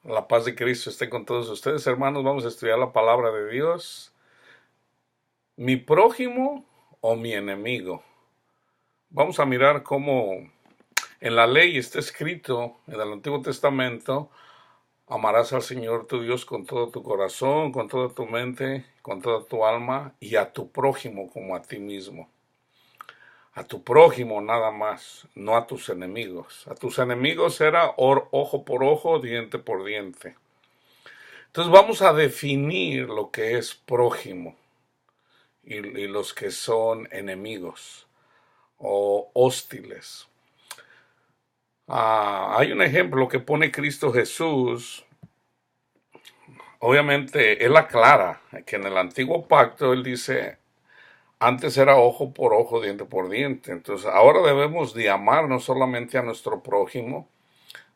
La paz de Cristo esté con todos ustedes, hermanos. Vamos a estudiar la palabra de Dios. ¿Mi prójimo o mi enemigo? Vamos a mirar cómo en la ley está escrito, en el Antiguo Testamento, amarás al Señor tu Dios con todo tu corazón, con toda tu mente, con toda tu alma, y a tu prójimo como a ti mismo. A tu prójimo nada más, no a tus enemigos. A tus enemigos era ojo por ojo, diente por diente. Entonces vamos a definir lo que es prójimo y los que son enemigos o hostiles. Hay un ejemplo que pone Cristo Jesús. Obviamente él aclara que en el antiguo pacto él dice, antes era ojo por ojo, diente por diente. Entonces ahora debemos de amar no solamente a nuestro prójimo,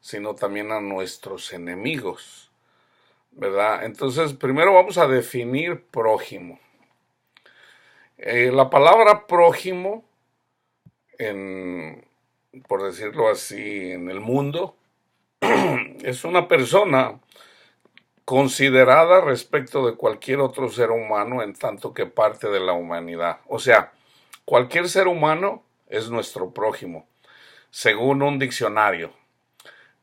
sino también a nuestros enemigos, ¿verdad? Entonces primero vamos a definir prójimo. La palabra prójimo, por decirlo así, en el mundo, es una persona considerada respecto de cualquier otro ser humano en tanto que parte de la humanidad. O sea, cualquier ser humano es nuestro prójimo, según un diccionario.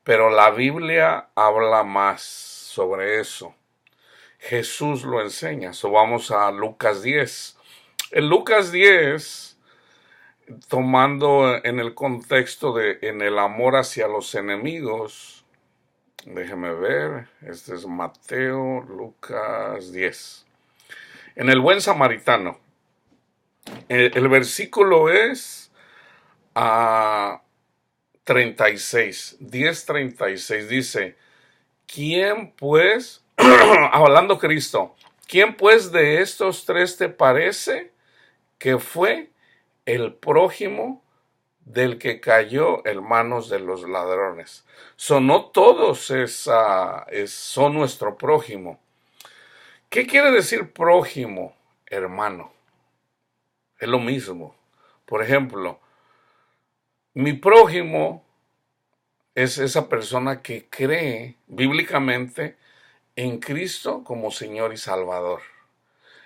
Pero la Biblia habla más sobre eso. Jesús lo enseña. Vamos a Lucas 10. En Lucas 10, tomando en el contexto en el amor hacia los enemigos, déjeme ver, este es Mateo, Lucas 10. En el buen samaritano, el versículo es a 36, 10:36, dice, ¿quién pues, hablando Cristo, quién pues de estos tres te parece que fue el prójimo del que cayó en manos de los ladrones? No todos son nuestro prójimo. ¿Qué quiere decir prójimo, hermano? Es lo mismo. Por ejemplo, mi prójimo es esa persona que cree bíblicamente en Cristo como Señor y Salvador.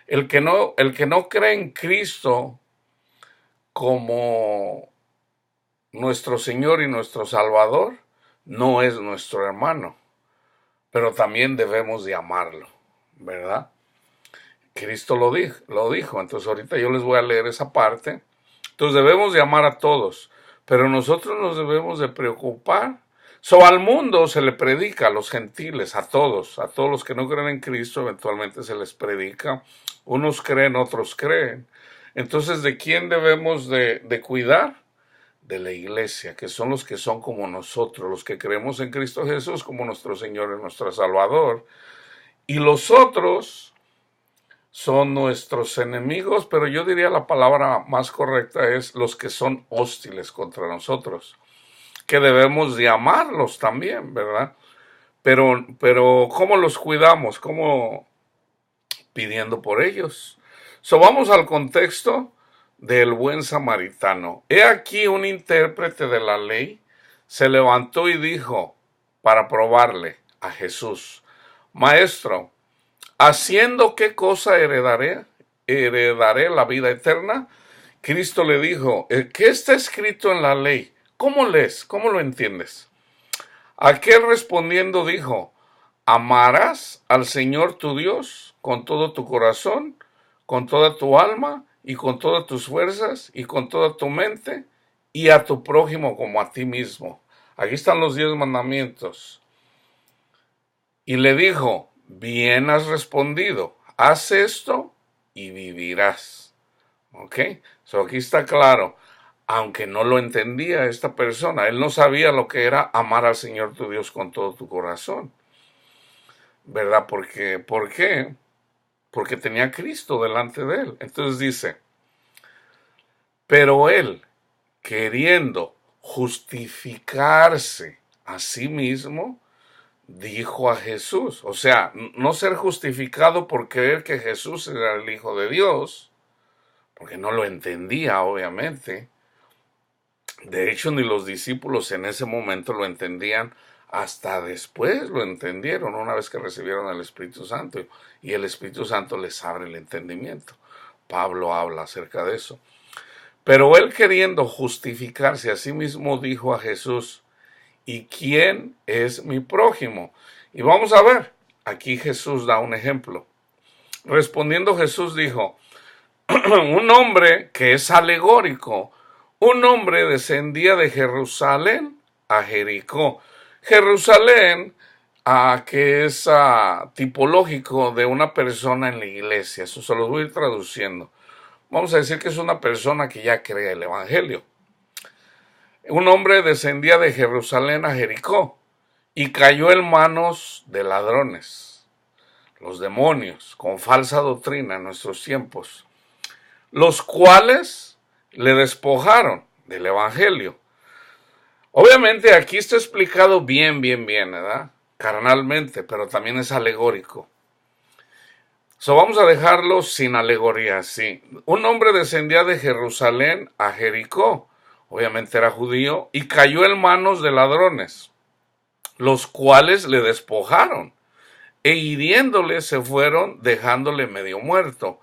El que no cree en Cristo como nuestro Señor y nuestro Salvador no es nuestro hermano, pero también debemos de amarlo, ¿verdad? Cristo lo dijo. Entonces ahorita yo les voy a leer esa parte. Entonces debemos de amar a todos, pero nosotros nos debemos de preocupar. Al mundo se le predica, a los gentiles, a todos los que no creen en Cristo, eventualmente se les predica. Unos creen, otros creen. Entonces, ¿de quién debemos de cuidar? De la iglesia, que son los que son como nosotros, los que creemos en Cristo Jesús como nuestro Señor y nuestro Salvador. Y los otros son nuestros enemigos, pero yo diría la palabra más correcta es los que son hostiles contra nosotros, que debemos de amarlos también, ¿verdad? Pero ¿cómo los cuidamos? ¿Cómo? Pidiendo por ellos. Vamos al contexto del buen samaritano. He aquí un intérprete de la ley se levantó y dijo para probarle a Jesús, Maestro, ¿haciendo qué cosa heredaré? ¿Heredaré la vida eterna? Cristo le dijo, ¿qué está escrito en la ley? ¿Cómo lees? ¿Cómo lo entiendes? Aquel respondiendo dijo, amarás al Señor tu Dios con todo tu corazón, con toda tu alma y con todas tus fuerzas y con toda tu mente y a tu prójimo como a ti mismo. Aquí están los 10 mandamientos. Y le dijo, bien has respondido, haz esto y vivirás. ¿Ok? Aquí está claro. Aunque no lo entendía esta persona, él no sabía lo que era amar al Señor tu Dios con todo tu corazón. ¿Verdad? ¿Por qué? Porque tenía a Cristo delante de él. Entonces dice, pero él, queriendo justificarse a sí mismo, dijo a Jesús, o sea, no ser justificado por creer que Jesús era el Hijo de Dios, porque no lo entendía, obviamente. De hecho, ni los discípulos en ese momento lo entendían Hasta después lo entendieron, una vez que recibieron el Espíritu Santo, y el Espíritu Santo les abre el entendimiento. Pablo habla acerca de eso. Pero él, queriendo justificarse a sí mismo, dijo a Jesús: ¿y quién es mi prójimo? Y vamos a ver, aquí Jesús da un ejemplo. Respondiendo Jesús dijo: un hombre que es alegórico, un hombre descendía de Jerusalén a Jericó. Jerusalén, que es tipológico de una persona en la iglesia. Eso se los voy a ir traduciendo. Vamos a decir que es una persona que ya cree el Evangelio. Un hombre descendía de Jerusalén a Jericó y cayó en manos de ladrones, los demonios, con falsa doctrina en nuestros tiempos, los cuales le despojaron del Evangelio. Obviamente aquí está explicado bien, ¿verdad? Carnalmente, pero también es alegórico. Vamos a dejarlo sin alegoría, sí. Un hombre descendía de Jerusalén a Jericó, obviamente era judío, y cayó en manos de ladrones, los cuales le despojaron, e hiriéndole se fueron, dejándole medio muerto.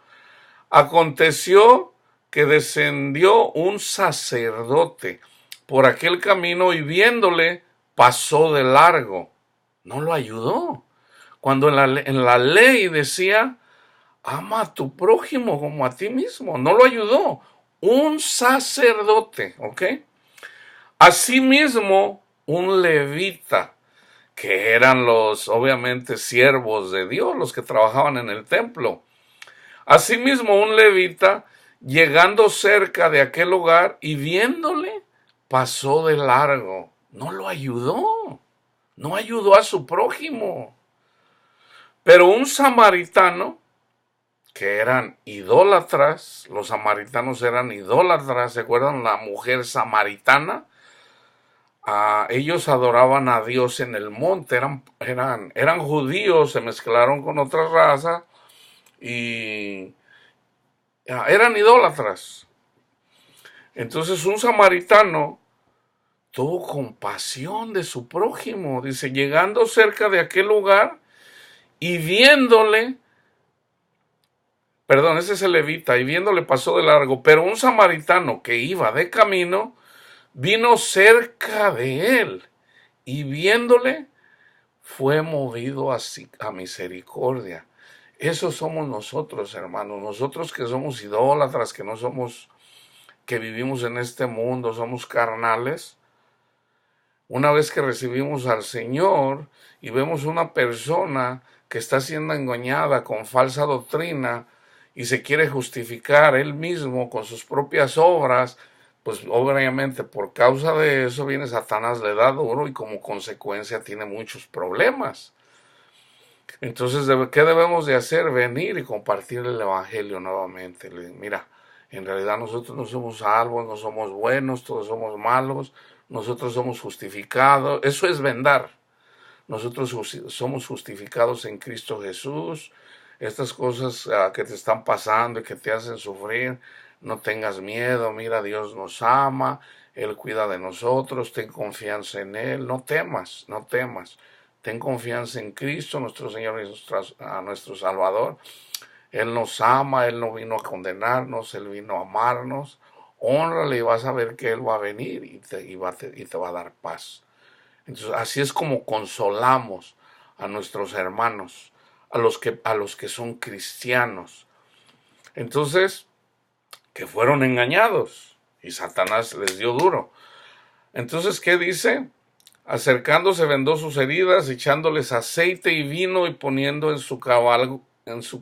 Aconteció que descendió un sacerdote por aquel camino y viéndole pasó de largo. No lo ayudó. Cuando en la ley decía: ama a tu prójimo como a ti mismo. No lo ayudó. Un sacerdote, ¿ok? Asimismo, un levita, que eran los, obviamente, siervos de Dios, los que trabajaban en el templo. Asimismo, un levita, llegando cerca de aquel lugar y viéndole, pasó de largo. No lo ayudó. No ayudó a su prójimo. Pero un samaritano, que eran idólatras, los samaritanos eran idólatras, ¿se acuerdan? La mujer samaritana. Ellos adoraban a Dios en el monte, eran judíos, se mezclaron con otras razas y eran idólatras. Entonces un samaritano tuvo compasión de su prójimo, dice, llegando cerca de aquel lugar y viéndole, ese es el levita, y viéndole pasó de largo, pero un samaritano que iba de camino vino cerca de él y viéndole fue movido a misericordia. Eso somos nosotros, hermanos, nosotros que somos idólatras, que vivimos en este mundo, somos carnales. Una vez que recibimos al Señor y vemos una persona que está siendo engañada con falsa doctrina y se quiere justificar él mismo con sus propias obras, pues obviamente por causa de eso viene Satanás, le da duro y como consecuencia tiene muchos problemas. Entonces, ¿qué debemos de hacer? Venir y compartir el Evangelio nuevamente. Mira, en realidad nosotros no somos salvos, no somos buenos, todos somos malos, nosotros somos justificados. Eso es vendar. Nosotros somos justificados en Cristo Jesús. Estas cosas que te están pasando y que te hacen sufrir, no tengas miedo. Mira, Dios nos ama, Él cuida de nosotros, ten confianza en Él, no temas, no temas. Ten confianza en Cristo, nuestro Señor y nuestro Salvador. Él nos ama, Él no vino a condenarnos, Él vino a amarnos. Hónrale y vas a ver que Él va a venir y te va a dar paz. Entonces, así es como consolamos a nuestros hermanos, a los que son cristianos. Entonces, que fueron engañados y Satanás les dio duro. Entonces, ¿qué dice? Acercándose vendó sus heridas, echándoles aceite y vino y poniendo en su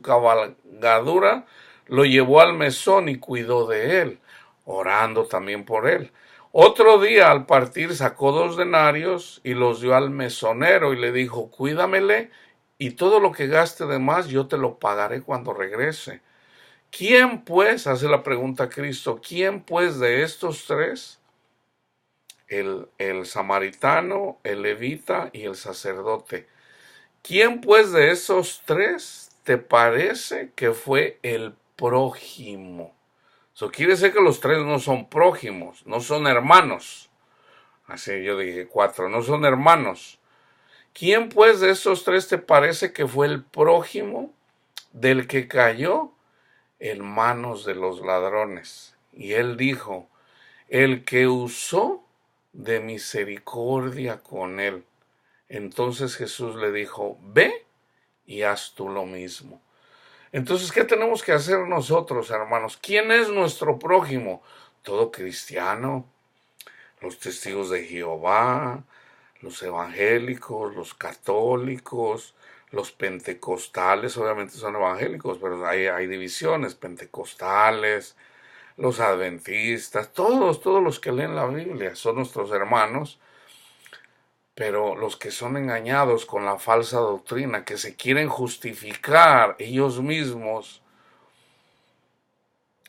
cabalgadura, lo llevó al mesón y cuidó de él, orando también por él. Otro día al partir sacó 2 denarios y los dio al mesonero y le dijo: cuídamele y todo lo que gaste de más yo te lo pagaré cuando regrese. ¿Quién pues, hace la pregunta Cristo, quién pues de estos 3, el samaritano, el levita y el sacerdote, quién pues de esos 3 te parece que fue el prójimo? Eso quiere decir que los 3 no son prójimos, no son hermanos. Así yo dije 4, no son hermanos. ¿Quién pues de estos tres te parece que fue el prójimo del que cayó en manos de los ladrones? Y él dijo, el que usó de misericordia con él. Entonces Jesús le dijo, ve y haz tú lo mismo. Entonces, ¿qué tenemos que hacer nosotros, hermanos? ¿Quién es nuestro prójimo? Todo cristiano, los testigos de Jehová, los evangélicos, los católicos, los pentecostales, obviamente son evangélicos, pero hay divisiones, pentecostales, los adventistas, todos los que leen la Biblia son nuestros hermanos, pero los que son engañados con la falsa doctrina, que se quieren justificar ellos mismos,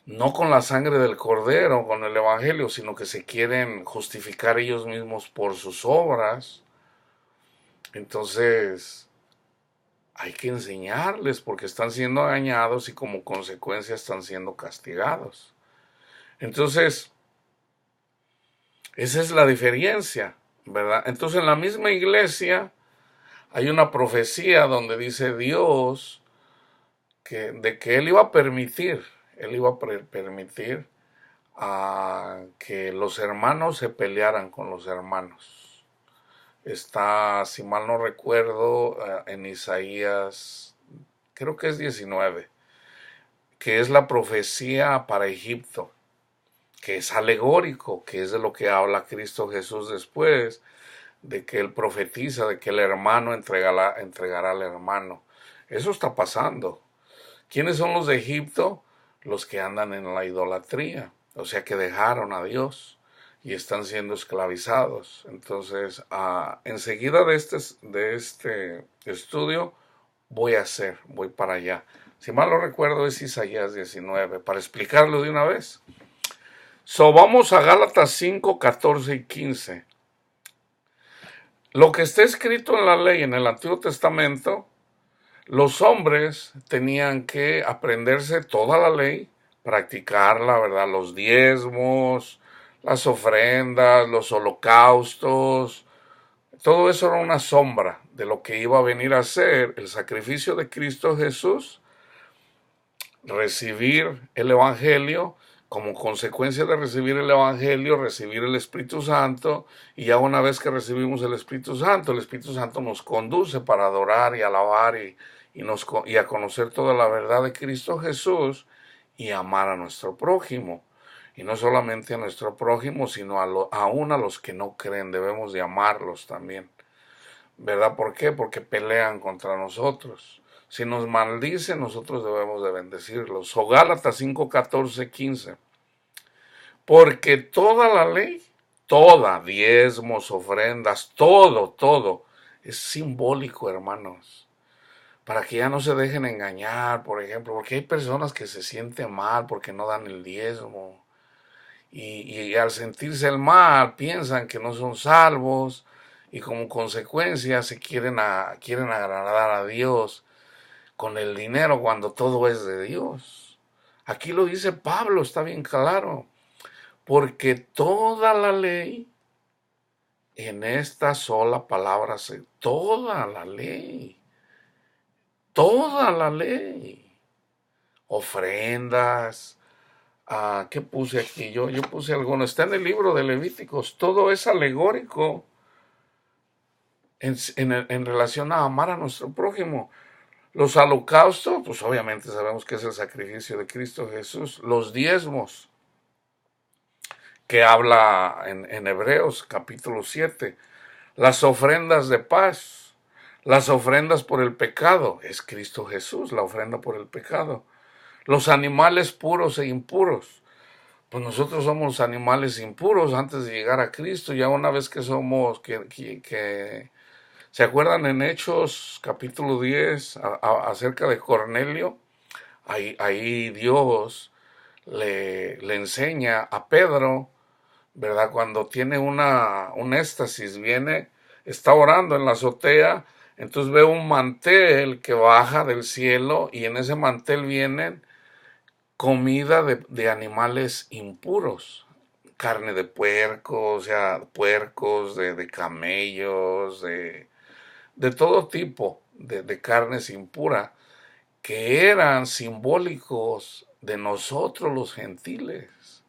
no con la sangre del cordero, con el evangelio, sino que se quieren justificar ellos mismos por sus obras, entonces hay que enseñarles porque están siendo engañados y como consecuencia están siendo castigados. Entonces, esa es la diferencia, ¿verdad? Entonces, en la misma iglesia hay una profecía donde dice Dios de que Él iba a permitir, que los hermanos se pelearan con los hermanos. Está, si mal no recuerdo, en Isaías, creo que es 19, que es la profecía para Egipto, que es alegórico, que es de lo que habla Cristo Jesús después, de que Él profetiza, de que el hermano entregará al hermano. Eso está pasando. ¿Quiénes son los de Egipto? Los que andan en la idolatría, o sea que dejaron a Dios y están siendo esclavizados. Entonces, enseguida de este estudio voy para allá. Si mal no recuerdo es Isaías 19, para explicarlo de una vez. Vamos a Gálatas 5, 14 y 15. Lo que está escrito en la ley en el Antiguo Testamento, los hombres tenían que aprenderse toda la ley, practicarla, ¿verdad? Los diezmos, las ofrendas, los holocaustos, todo eso era una sombra de lo que iba a venir a ser el sacrificio de Cristo Jesús, recibir el Evangelio, como consecuencia de recibir el Evangelio, recibir el Espíritu Santo, y ya una vez que recibimos el Espíritu Santo nos conduce para adorar y alabar y a conocer toda la verdad de Cristo Jesús y amar a nuestro prójimo. Y no solamente a nuestro prójimo, sino aún a los que no creen, debemos de amarlos también. ¿Verdad? ¿Por qué? Porque pelean contra nosotros. Si nos maldicen, nosotros debemos de bendecirlos. Gálatas 5, 14, 15. Porque toda la ley, toda, diezmos, ofrendas, todo, es simbólico, hermanos. Para que ya no se dejen engañar, por ejemplo, porque hay personas que se sienten mal porque no dan el diezmo. Y al sentirse el mal, piensan que no son salvos y como consecuencia quieren agradar a Dios con el dinero cuando todo es de Dios. Aquí lo dice Pablo, está bien claro. Porque toda la ley, en esta sola palabra, toda la ley, ofrendas, ¿qué puse aquí? Yo puse alguno, está en el libro de Levíticos, todo es alegórico en relación a amar a nuestro prójimo. Los holocaustos, pues obviamente sabemos que es el sacrificio de Cristo Jesús. Los diezmos, que habla en Hebreos capítulo 7. Las ofrendas de paz, las ofrendas por el pecado, es Cristo Jesús, la ofrenda por el pecado. Los animales puros e impuros, pues nosotros somos animales impuros antes de llegar a Cristo, ya una vez que somos, que ¿se acuerdan en Hechos capítulo 10 acerca de Cornelio? Ahí Dios le enseña a Pedro, ¿verdad? Cuando tiene un éxtasis, está orando en la azotea, entonces ve un mantel que baja del cielo y en ese mantel vienen comida de animales impuros, carne de puerco, o sea, puercos, de camellos, de todo tipo de carnes impura, que eran simbólicos de nosotros los gentiles.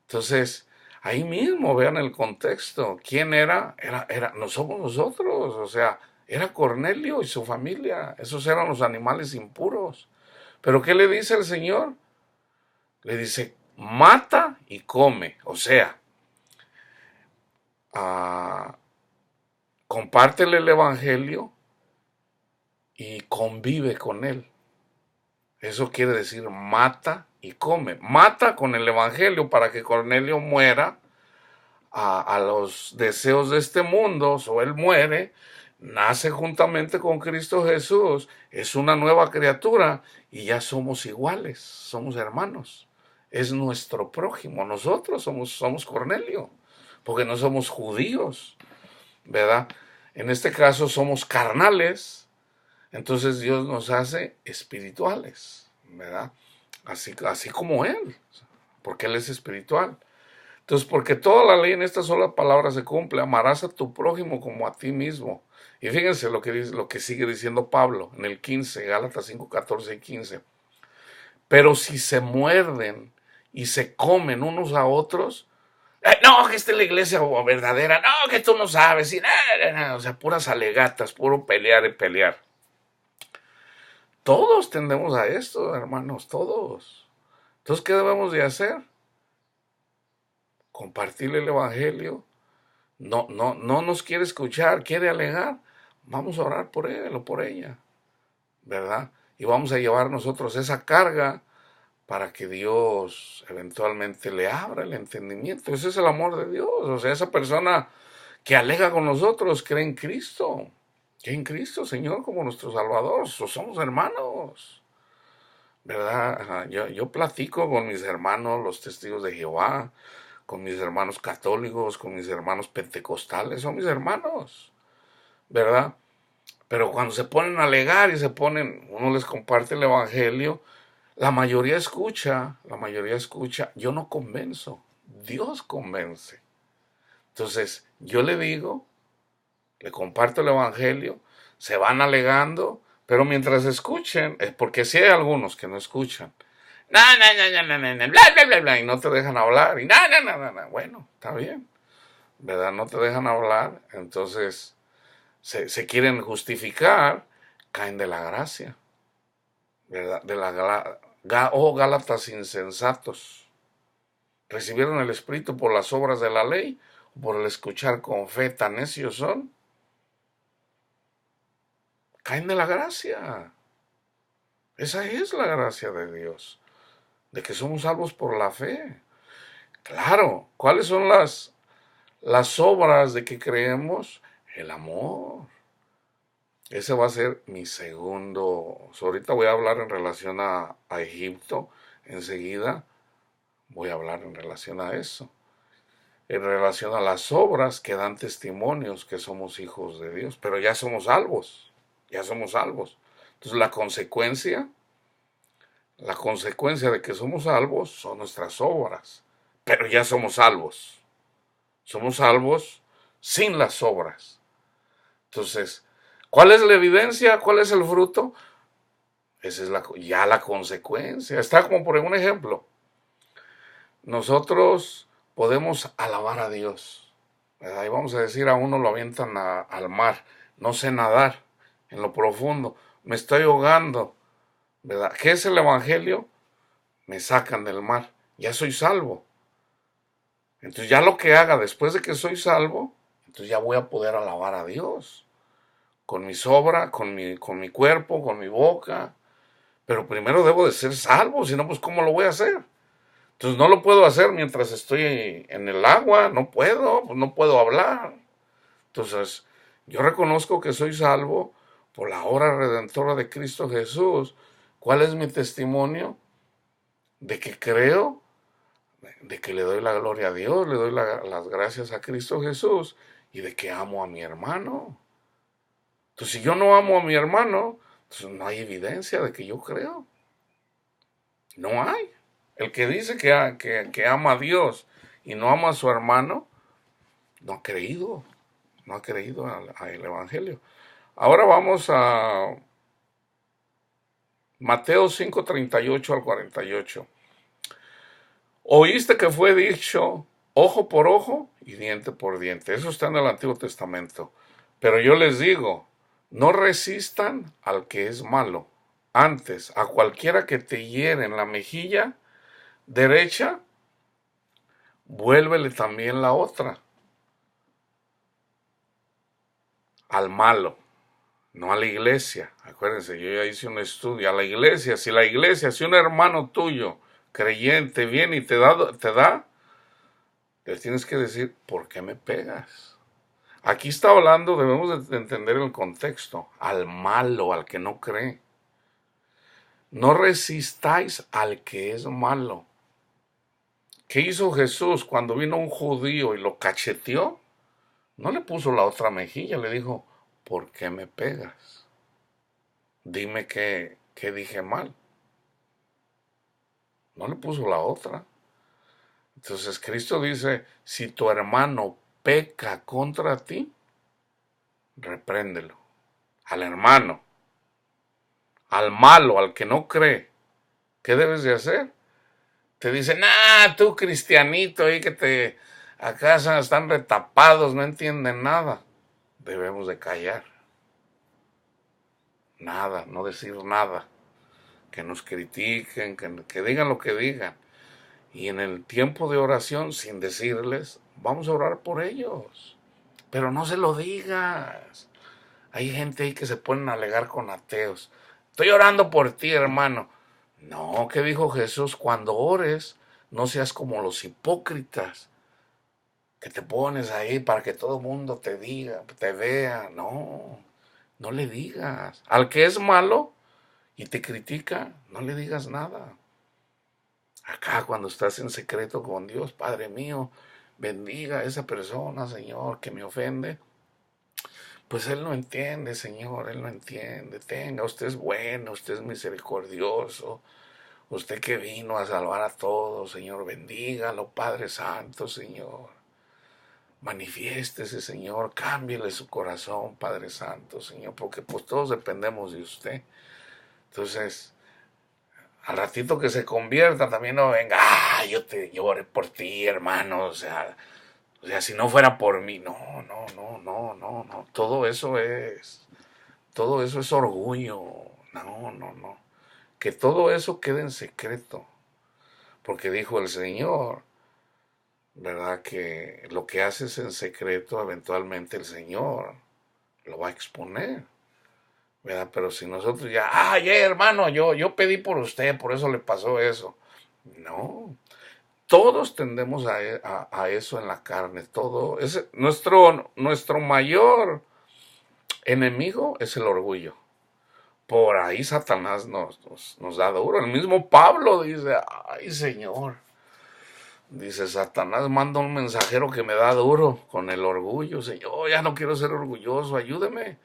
Entonces, ahí mismo vean el contexto. ¿Quién era? No somos nosotros, o sea, era Cornelio y su familia. Esos eran los animales impuros. Pero ¿qué le dice el Señor? Le dice, mata y come. O sea, compártele el evangelio y convive con él. Eso quiere decir mata y come. Mata con el evangelio para que Cornelio muera a los deseos de este mundo, o él muere, nace juntamente con Cristo Jesús, es una nueva criatura y ya somos iguales, somos hermanos. Es nuestro prójimo, nosotros somos Cornelio, porque no somos judíos, ¿verdad? En este caso somos carnales, entonces Dios nos hace espirituales, ¿verdad? Así como Él, porque Él es espiritual. Entonces, porque toda la ley en esta sola palabra se cumple, amarás a tu prójimo como a ti mismo. Y fíjense lo que sigue diciendo Pablo en el 15, Gálatas 5, 14 y 15. Pero si se muerden y se comen unos a otros, no, que esta es la iglesia verdadera, no, que tú no sabes, y nada, o sea, puras alegatas, puro pelear y pelear. Todos tendemos a esto, hermanos, todos. Entonces, ¿qué debemos de hacer? Compartir el evangelio. No nos quiere escuchar, quiere alegar. Vamos a orar por él o por ella, ¿verdad? Y vamos a llevar nosotros esa carga para que Dios eventualmente le abra el entendimiento. Ese es el amor de Dios. O sea, esa persona que alega con nosotros cree en Cristo. Cree en Cristo, Señor, como nuestro Salvador. Somos hermanos, ¿verdad? Yo platico con mis hermanos, los testigos de Jehová, con mis hermanos católicos, con mis hermanos pentecostales, son mis hermanos, ¿verdad? Pero cuando se ponen a alegar y uno les comparte el evangelio, la mayoría escucha, yo no convenzo, Dios convence. Entonces, yo le digo, le comparto el evangelio, se van alegando, pero mientras escuchen, porque sí hay algunos que no escuchan, bla, y no te dejan hablar, y bueno, está bien, ¿verdad? No te dejan hablar, entonces se quieren justificar, caen de la gracia, ¿verdad? Gálatas insensatos, ¿recibieron el Espíritu por las obras de la ley o por el escuchar con fe? Tan necios son, caen de la gracia. Esa es la gracia de Dios, de que somos salvos por la fe. Claro, ¿cuáles son las obras de que creemos? El amor. Ese va a ser mi segundo. Ahorita voy a hablar en relación a Egipto. Enseguida voy a hablar en relación a eso. En relación a las obras que dan testimonios que somos hijos de Dios. Pero ya somos salvos. Ya somos salvos. Entonces la consecuencia de que somos salvos son nuestras obras. Pero ya somos salvos. Somos salvos sin las obras. Entonces, ¿cuál es la evidencia? ¿Cuál es el fruto? Esa es ya la consecuencia. Está como por un ejemplo. Nosotros podemos alabar a Dios, ¿verdad? Y vamos a decir, a uno lo avientan al mar. No sé nadar en lo profundo. Me estoy ahogando, ¿verdad? ¿Qué es el evangelio? Me sacan del mar. Ya soy salvo. Entonces ya lo que haga después de que soy salvo, entonces ya voy a poder alabar a Dios. Con mi obras, con mi cuerpo, con mi boca. Pero primero debo de ser salvo, si no, pues ¿cómo lo voy a hacer? Entonces no lo puedo hacer mientras estoy en el agua, no puedo, pues no puedo hablar. Entonces, yo reconozco que soy salvo por la obra redentora de Cristo Jesús. ¿Cuál es mi testimonio? De que creo, de que le doy la gloria a Dios, le doy las gracias a Cristo Jesús y de que amo a mi hermano. Entonces, si yo no amo a mi hermano, entonces no hay evidencia de que yo creo. No hay. El que dice que ama a Dios y no ama a su hermano, no ha creído al Evangelio. Ahora vamos a Mateo 5:38 al 48. Oíste que fue dicho ojo por ojo y diente por diente. Eso está en el Antiguo Testamento. Pero yo les digo, no resistan al que es malo. Antes, a cualquiera que te hiere en la mejilla derecha, vuélvele también la otra. Al malo, no a la iglesia. Acuérdense, yo ya hice un estudio. A la iglesia, si un hermano tuyo, creyente, viene y te da, le tienes que decir, ¿por qué me pegas? Aquí está hablando, debemos de entender el contexto, al malo, al que no cree. No resistáis al que es malo. ¿Qué hizo Jesús cuando vino un judío y lo cacheteó? No le puso la otra mejilla, le dijo, ¿por qué me pegas? Dime qué dije mal. No le puso la otra. Entonces Cristo dice, si tu hermano peca contra ti, repréndelo. Al hermano, al malo, al que no cree. ¿Qué debes de hacer? Te dicen, tú cristianito ahí que te acá están retapados, no entienden nada. Debemos de callar. Nada, no decir nada. Que nos critiquen, que digan lo que digan. Y en el tiempo de oración, sin decirles, vamos a orar por ellos. Pero no se lo digas. Hay gente ahí que se ponen a alegar con ateos. Estoy orando por ti, hermano. No, ¿qué dijo Jesús? Cuando ores, no seas como los hipócritas, que te pones ahí para que todo el mundo te diga, te vea. No, no le digas. Al que es malo y te critica, no le digas nada. Acá cuando estás en secreto con Dios, Padre mío, bendiga a esa persona, Señor, que me ofende. Pues Él no entiende, Señor, Él no entiende. Tenga, usted es bueno, usted es misericordioso. Usted que vino a salvar a todos, Señor, bendígalo, Padre Santo, Señor. Manifiéstese, Señor, cámbiele su corazón, Padre Santo, Señor, porque pues todos dependemos de usted. Entonces, al ratito que se convierta, también no venga, yo te lloré por ti, hermano, o sea, si no fuera por mí, no. Todo eso es orgullo, no. Que todo eso quede en secreto, porque dijo el Señor, ¿verdad? Que lo que haces en secreto, eventualmente el Señor lo va a exponer, ¿verdad? Pero si nosotros hermano, yo pedí por usted, por eso le pasó eso. No, todos tendemos a eso en la carne, todo. Nuestro mayor enemigo es el orgullo. Por ahí Satanás nos da duro. El mismo Pablo dice, ay Señor, dice, Satanás manda un mensajero que me da duro con el orgullo. Señor, ya no quiero ser orgulloso, ayúdeme.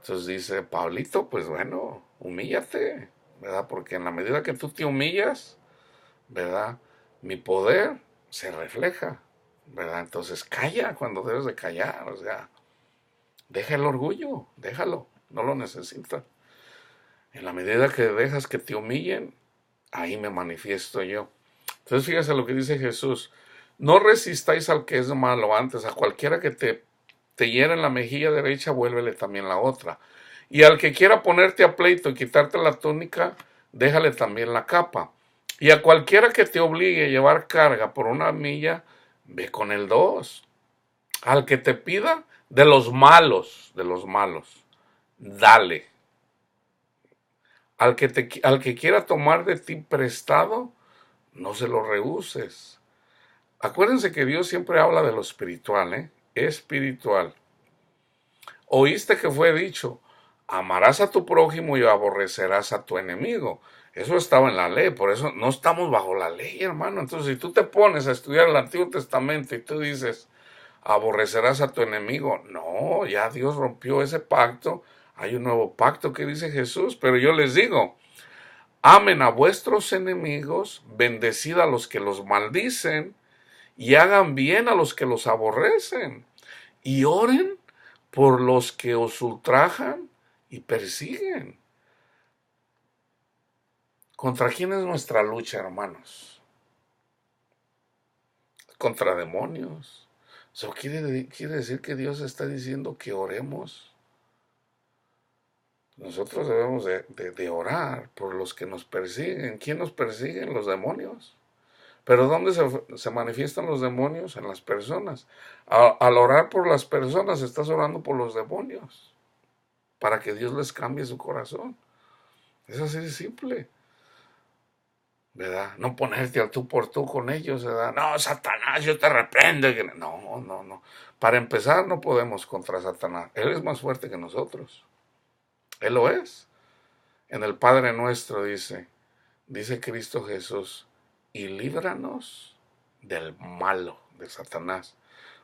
Entonces dice, Pablito, pues bueno, humíllate, ¿verdad? Porque en la medida que tú te humillas, ¿verdad? Mi poder se refleja, ¿verdad? Entonces calla cuando debes de callar, o sea, deja el orgullo, déjalo, no lo necesitas. En la medida que dejas que te humillen, ahí me manifiesto yo. Entonces fíjese lo que dice Jesús. No resistáis al que es malo, antes a cualquiera que te hiera en la mejilla derecha, vuélvele también la otra. Y al que quiera ponerte a pleito y quitarte la túnica, déjale también la capa. Y a cualquiera que te obligue a llevar carga por una milla, ve con el 2. Al que te pida de los malos, dale. Al que quiera tomar de ti prestado, no se lo rehuses. Acuérdense que Dios siempre habla de lo espiritual, espiritual. Oíste que fue dicho, amarás a tu prójimo y aborrecerás a tu enemigo. Eso estaba en la ley, por eso no estamos bajo la ley, hermano. Entonces, si tú te pones a estudiar el Antiguo Testamento y tú dices, aborrecerás a tu enemigo, no, ya Dios rompió ese pacto. Hay un nuevo pacto que dice Jesús, pero yo les digo, amen a vuestros enemigos, bendecid a los que los maldicen y hagan bien a los que los aborrecen y oren por los que os ultrajan y persiguen. ¿Contra quién es nuestra lucha, hermanos? Contra demonios. Eso quiere decir que Dios está diciendo que oremos. Nosotros debemos de orar por los que nos persiguen. ¿Quién nos persiguen? Los demonios. Pero ¿dónde se manifiestan los demonios? En las personas. Al orar por las personas, estás orando por los demonios, para que Dios les cambie su corazón. Es así de simple, ¿verdad? No ponerte al tú por tú con ellos, ¿verdad? No, Satanás, yo te reprendo. No, no, no. Para empezar, no podemos contra Satanás. Él es más fuerte que nosotros. Él lo es. En el Padre Nuestro dice Cristo Jesús, y líbranos del malo, de Satanás.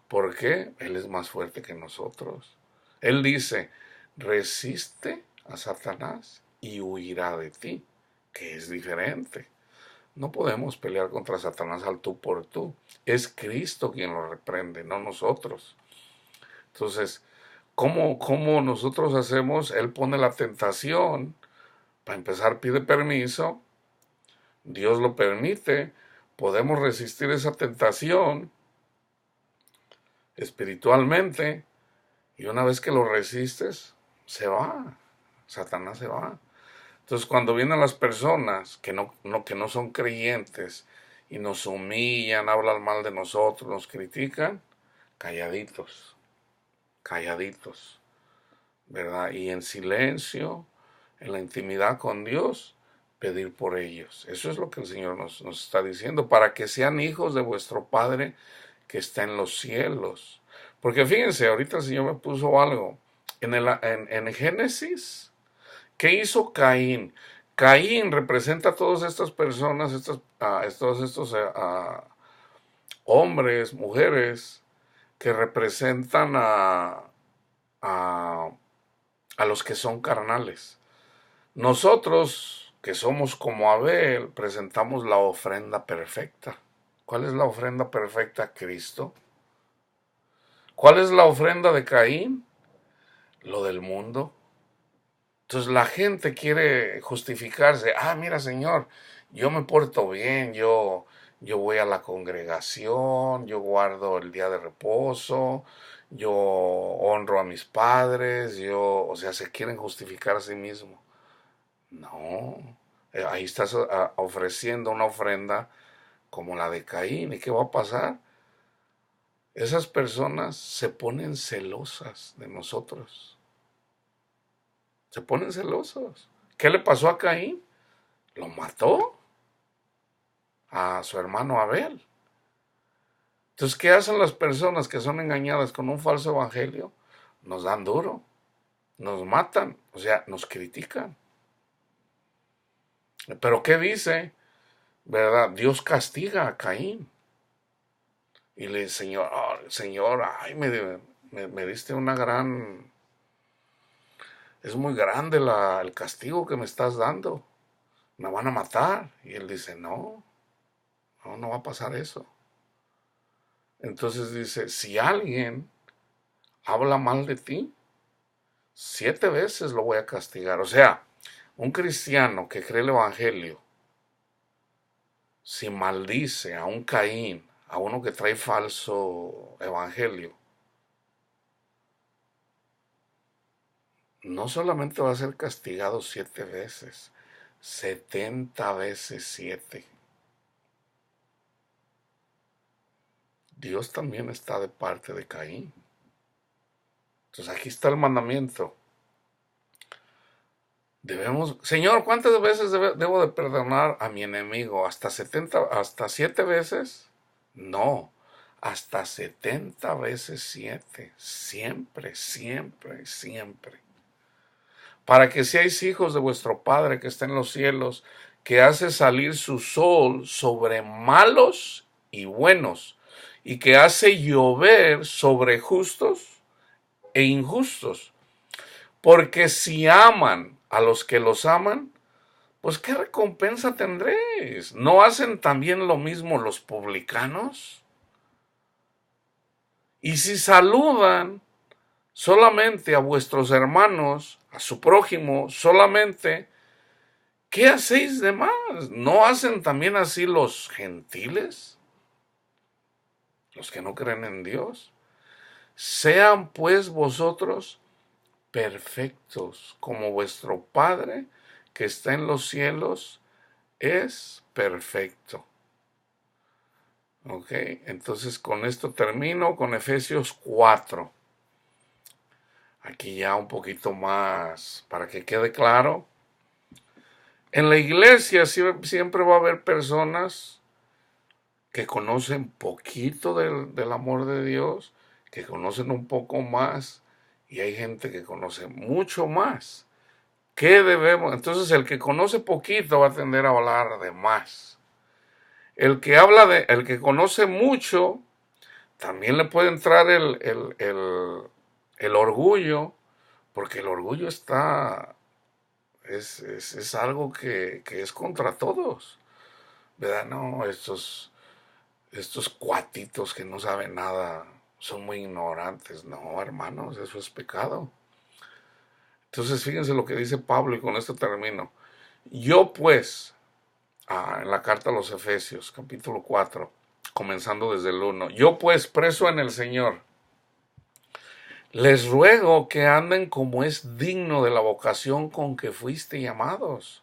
¿Por qué? Él es más fuerte que nosotros. Él dice, resiste a Satanás y huirá de ti, que es diferente. No podemos pelear contra Satanás al tú por tú. Es Cristo quien lo reprende, no nosotros. Entonces, ¿cómo nosotros hacemos? Él pone la tentación. Para empezar, pide permiso. Dios lo permite. Podemos resistir esa tentación espiritualmente. Y una vez que lo resistes, se va. Satanás se va. Entonces, cuando vienen las personas que no son creyentes y nos humillan, hablan mal de nosotros, nos critican, calladitos, calladitos, ¿verdad? Y en silencio, en la intimidad con Dios, pedir por ellos. Eso es lo que el Señor nos está diciendo, para que sean hijos de vuestro Padre que está en los cielos. Porque fíjense, ahorita el Señor me puso algo. En Génesis, ¿qué hizo Caín? Caín representa a todas estas personas, todos estos hombres, mujeres, que representan a los que son carnales. Nosotros, que somos como Abel, presentamos la ofrenda perfecta. ¿Cuál es la ofrenda perfecta? Cristo. ¿Cuál es la ofrenda de Caín? Lo del mundo. Entonces la gente quiere justificarse. Mira, Señor, yo me porto bien, yo voy a la congregación, yo guardo el día de reposo, yo honro a mis padres, o sea, se quieren justificar a sí mismos. No, ahí estás ofreciendo una ofrenda como la de Caín. ¿Y qué va a pasar? Esas personas se ponen celosas de nosotros. Se ponen celosos. ¿Qué le pasó a Caín? Lo mató a su hermano Abel. Entonces, ¿qué hacen las personas que son engañadas con un falso evangelio? Nos dan duro, nos matan, o sea, nos critican. Pero ¿qué dice? ¿Verdad? Dios castiga a Caín. Y le dice, Señor, ay, me diste una gran... Es muy grande el castigo que me estás dando. Me van a matar. Y él dice, no va a pasar eso. Entonces dice, si alguien habla mal de ti, 7 veces lo voy a castigar. O sea, un cristiano que cree el evangelio, si maldice a un Caín, a uno que trae falso evangelio, no solamente va a ser castigado 7 veces, 70 veces 7. Dios también está de parte de Caín. Entonces aquí está el mandamiento. Señor, ¿cuántas veces debo de perdonar a mi enemigo? ¿Hasta 7 veces? No, hasta 70 veces 7. Siempre, siempre, siempre. Para que seáis hijos de vuestro Padre que está en los cielos, que hace salir su sol sobre malos y buenos, y que hace llover sobre justos e injustos. Porque si aman a los que los aman, pues ¿qué recompensa tendréis? ¿No hacen también lo mismo los publicanos? Y si saludan solamente a vuestros hermanos, a su prójimo, solamente, ¿qué hacéis de más? ¿No hacen también así los gentiles? Los que no creen en Dios. Sean pues vosotros perfectos, como vuestro Padre que está en los cielos es perfecto. Ok, entonces con esto termino con Efesios 4. Aquí ya un poquito más para que quede claro. En la iglesia siempre va a haber personas que conocen poquito del amor de Dios, que conocen un poco más, y hay gente que conoce mucho más. ¿Qué debemos? Entonces el que conoce poquito va a tender a hablar de más. El que conoce mucho, también le puede entrar el orgullo, porque el orgullo es algo que es contra todos, ¿verdad? No, estos cuatitos que no saben nada son muy ignorantes. No, hermanos, eso es pecado. Entonces fíjense lo que dice Pablo y con esto termino. Yo pues, en la carta a los Efesios, capítulo 4, comenzando desde el 1, yo pues preso en el Señor, les ruego que anden como es digno de la vocación con que fuiste llamados,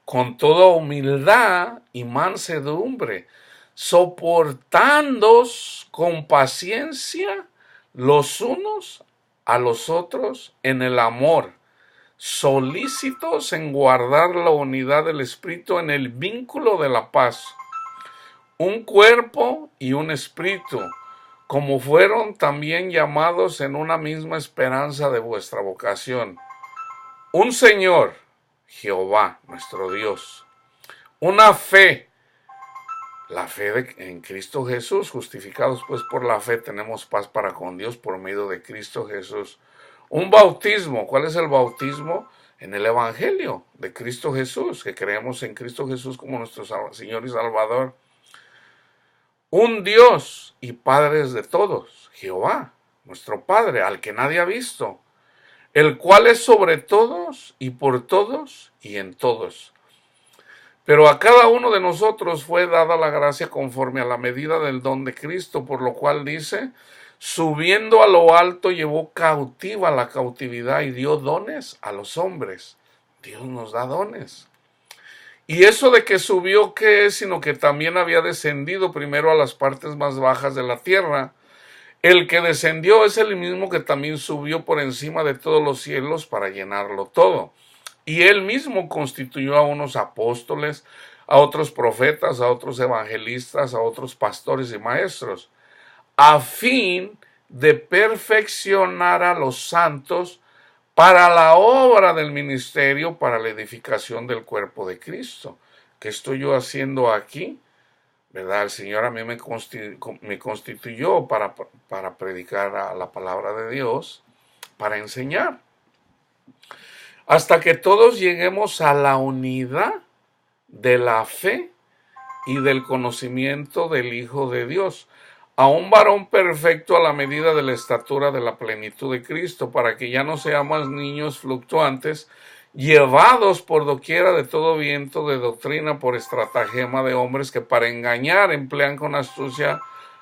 con toda humildad y mansedumbre, soportándoos con paciencia los unos a los otros en el amor, solícitos en guardar la unidad del Espíritu en el vínculo de la paz, un cuerpo y un espíritu, como fueron también llamados en una misma esperanza de vuestra vocación. Un Señor, Jehová, nuestro Dios. Una fe, la fe en Cristo Jesús. Justificados pues por la fe tenemos paz para con Dios por medio de Cristo Jesús. Un bautismo. ¿Cuál es el bautismo? En el Evangelio de Cristo Jesús, que creemos en Cristo Jesús como nuestro Señor y Salvador. Un Dios y Padre de todos, Jehová, nuestro Padre, al que nadie ha visto, el cual es sobre todos y por todos y en todos. Pero a cada uno de nosotros fue dada la gracia conforme a la medida del don de Cristo, por lo cual dice, subiendo a lo alto llevó cautiva la cautividad y dio dones a los hombres. Dios nos da dones. Y eso de que subió, ¿qué es? Sino que también había descendido primero a las partes más bajas de la tierra. El que descendió es el mismo que también subió por encima de todos los cielos para llenarlo todo. Y él mismo constituyó a unos apóstoles, a otros profetas, a otros evangelistas, a otros pastores y maestros, a fin de perfeccionar a los santos para la obra del ministerio, para la edificación del cuerpo de Cristo. ¿Qué estoy yo haciendo aquí? ¿Verdad? El Señor a mí me constituyó para predicar la palabra de Dios, para enseñar. Hasta que todos lleguemos a la unidad de la fe y del conocimiento del Hijo de Dios, a un varón perfecto a la medida de la estatura de la plenitud de Cristo, para que ya no seamos niños fluctuantes, llevados por doquiera de todo viento de doctrina por estratagema de hombres que para engañar emplean con astucia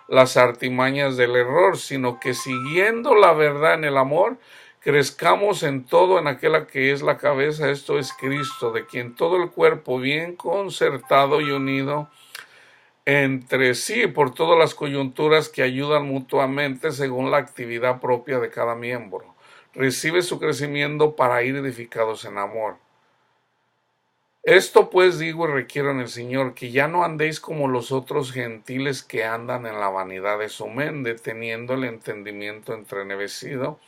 las artimañas del error, sino que siguiendo la verdad en el amor, crezcamos en todo en aquella que es la cabeza, esto es Cristo, de quien todo el cuerpo bien concertado y unido entre sí por todas las coyunturas que ayudan mutuamente según la actividad propia de cada miembro, recibe su crecimiento para ir edificados en amor. Esto pues digo y requiero en el Señor, que ya no andéis como los otros gentiles que andan en la vanidad de su mente, teniendo el entendimiento entrenegrecido,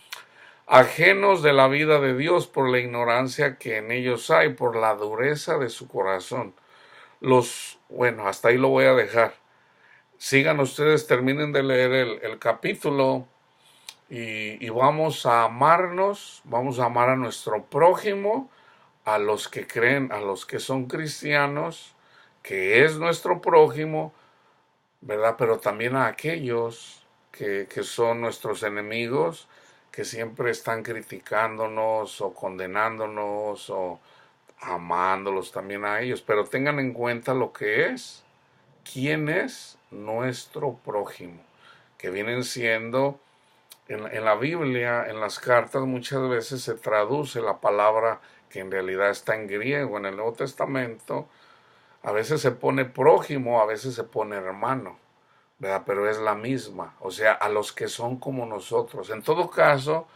ajenos de la vida de Dios por la ignorancia que en ellos hay, por la dureza de su corazón. Bueno, hasta ahí lo voy a dejar. Sigan ustedes, terminen de leer el capítulo y vamos a amarnos, vamos a amar a nuestro prójimo, a los que creen, a los que son cristianos, que es nuestro prójimo, ¿verdad? Pero también a aquellos que son nuestros enemigos, que siempre están criticándonos o condenándonos o amándolos también a ellos, pero tengan en cuenta lo que es, quién es nuestro prójimo, que vienen siendo, en la Biblia, en las cartas, muchas veces se traduce la palabra que en realidad está en griego. En el Nuevo Testamento a veces se pone prójimo, a veces se pone hermano, ¿verdad? Pero es la misma, o sea, a los que son como nosotros. En todo caso,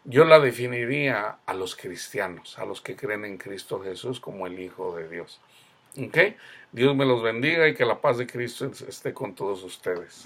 yo la definiría a los cristianos, a los que creen en Cristo Jesús como el Hijo de Dios. ¿Ok? Dios me los bendiga y que la paz de Cristo esté con todos ustedes.